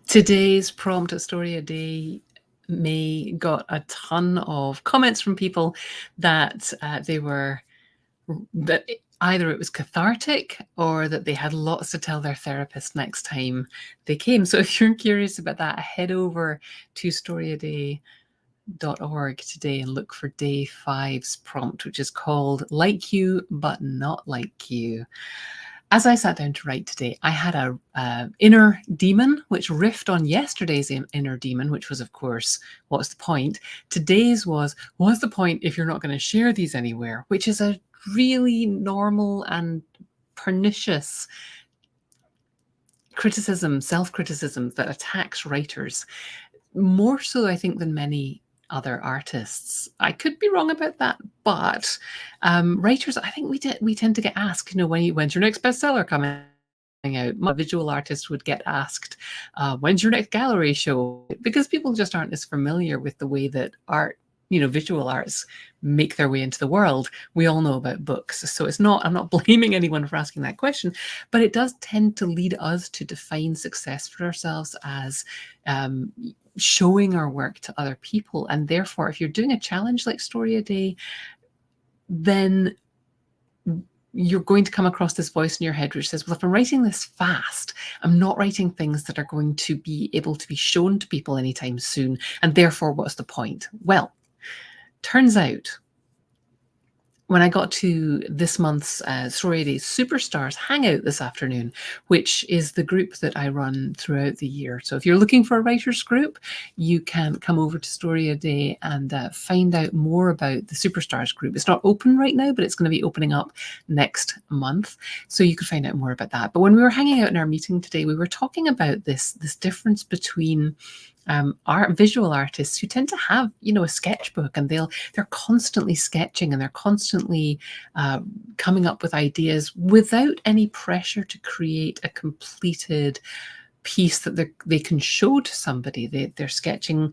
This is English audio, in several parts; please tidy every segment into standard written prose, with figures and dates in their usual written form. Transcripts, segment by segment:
Today's prompt at StoryADay May got a ton of comments from people that that either it was cathartic or that they had lots to tell their therapist next time they came. So if you're curious about that, head over to storyaday.org today and look for day 5's prompt, which is called Like You But Not Like You. As I sat down to write today, I had a inner demon, which riffed on yesterday's inner demon, which was, of course, what's the point? Today's was, what's the point if you're not going to share these anywhere? Which is a really normal and pernicious criticism, self-criticism that attacks writers. More so, I think, than many other artists. I could be wrong about that, but writers, I think we tend to get asked, when's your next bestseller coming out? A visual artist would get asked, when's your next gallery show? Because people just aren't as familiar with the way that art, visual arts make their way into the world. We all know about books. So I'm not blaming anyone for asking that question, but it does tend to lead us to define success for ourselves as showing our work to other people. And therefore, if you're doing a challenge like StoryADay, then you're going to come across this voice in your head which says, well, if I'm writing this fast, I'm not writing things that are going to be able to be shown to people anytime soon. And therefore, what's the point? Well, turns out, when I got to this month's StoryADay Superstars Hangout this afternoon, which is the group that I run throughout the year. So if you're looking for a writers group, you can come over to StoryADay and find out more about the Superstars group. It's not open right now, but it's going to be opening up next month. So you can find out more about that. But when we were hanging out in our meeting today, we were talking about this difference between visual artists who tend to have, a sketchbook, and they're constantly sketching and they're constantly coming up with ideas without any pressure to create a completed piece that they can show to somebody. They're sketching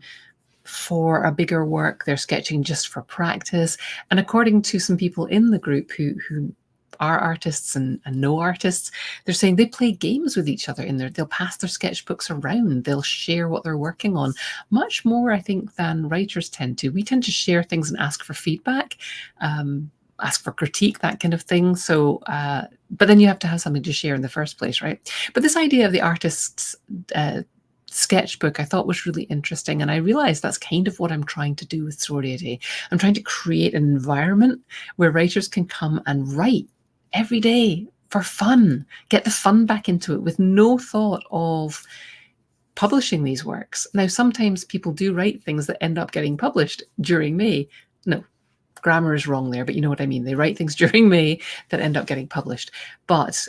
for a bigger work, they're sketching just for practice. And according to some people in the group who are artists and know artists, they're saying they play games with each other in there. They'll pass their sketchbooks around. They'll share what they're working on, much more, I think, than writers tend to. We tend to share things and ask for feedback, ask for critique, that kind of thing. So, but then you have to have something to share in the first place, right? But this idea of the artist's sketchbook I thought was really interesting, and I realized that's kind of what I'm trying to do with StoryADay. I'm trying to create an environment where writers can come and write every day for fun, get the fun back into it with no thought of publishing these works. Now, sometimes people do write things that end up getting published during May. No, grammar is wrong there, but you know what I mean. They write things during May that end up getting published. But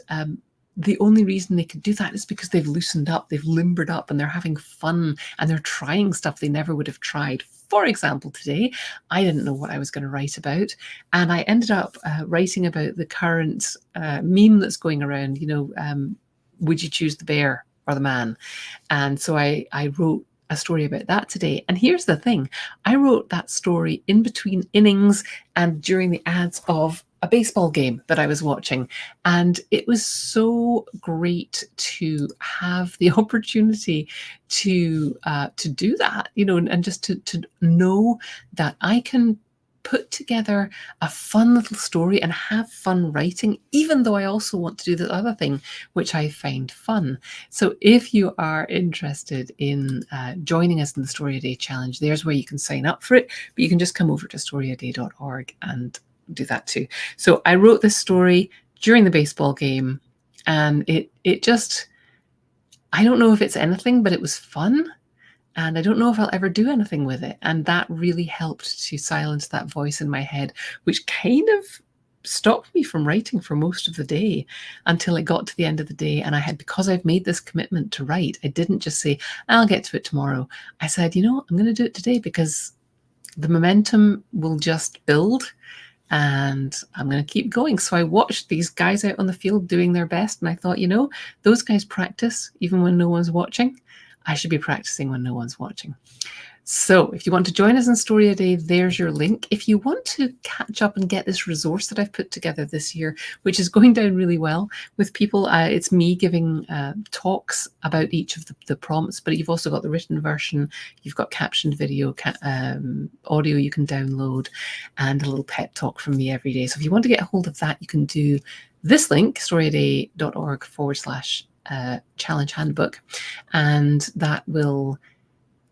the only reason they could do that is because they've loosened up, they've limbered up, and they're having fun, and they're trying stuff they never would have tried. For example, today, I didn't know what I was going to write about, and I ended up writing about the current meme that's going around, would you choose the bear or the man? And so I wrote a story about that today. And here's the thing, I wrote that story in between innings and during the ads of a baseball game that I was watching. And it was so great to have the opportunity to do that, and just to know that I can put together a fun little story and have fun writing, even though I also want to do the other thing, which I find fun. So if you are interested in joining us in the StoryADay Challenge, there's where you can sign up for it, but you can just come over to storyaday.org and do that too. So I wrote this story during the baseball game, and it just, I don't know if it's anything, but it was fun. And I don't know if I'll ever do anything with it. And that really helped to silence that voice in my head, which kind of stopped me from writing for most of the day until it got to the end of the day. And because I've made this commitment to write, I didn't just say, I'll get to it tomorrow. I said, I'm going to do it today because the momentum will just build and I'm going to keep going. So I watched these guys out on the field doing their best. And I thought, those guys practice even when no one's watching. I should be practicing when no one's watching. So if you want to join us in Story a Day, there's your link. If you want to catch up and get this resource that I've put together this year, which is going down really well with people, it's me giving talks about each of the prompts, but you've also got the written version, you've got captioned video, audio you can download, and a little pep talk from me every day. So if you want to get a hold of that, you can do this link, storyaday.org/challenge handbook, and that will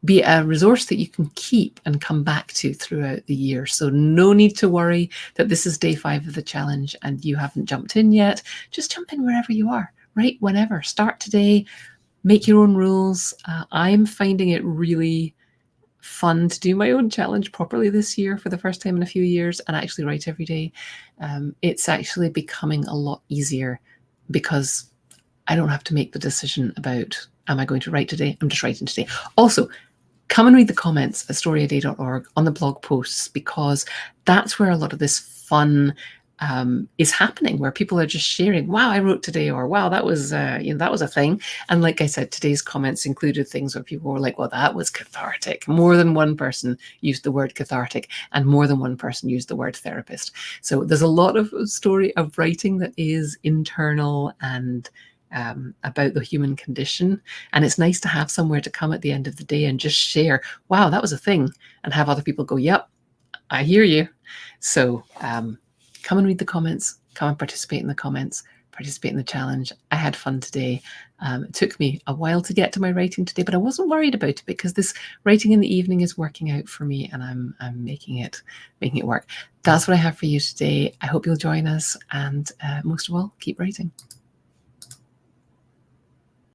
be a resource that you can keep and come back to throughout the year. So no need to worry that this is day 5 of the challenge and you haven't jumped in yet. Just jump in wherever you are, right? Whenever. Start today, make your own rules. I'm finding it really fun to do my own challenge properly this year for the first time in a few years and actually write every day. It's actually becoming a lot easier because I don't have to make the decision about, am I going to write today? I'm just writing today. Also, come and read the comments at storyaday.org on the blog posts, because that's where a lot of this fun is happening, where people are just sharing, wow, I wrote today, or wow, that was that was a thing. And like I said, today's comments included things where people were like, well, that was cathartic. More than one person used the word cathartic, and more than one person used the word therapist. So there's a lot of story of writing that is internal and about the human condition. And it's nice to have somewhere to come at the end of the day and just share, wow, that was a thing, and have other people go, yep, I hear you. So come and read the comments, come and participate in the comments, participate in the challenge. I had fun today. It took me a while to get to my writing today, but I wasn't worried about it because this writing in the evening is working out for me, and I'm making it work. That's what I have for you today. I hope you'll join us, and most of all, keep writing.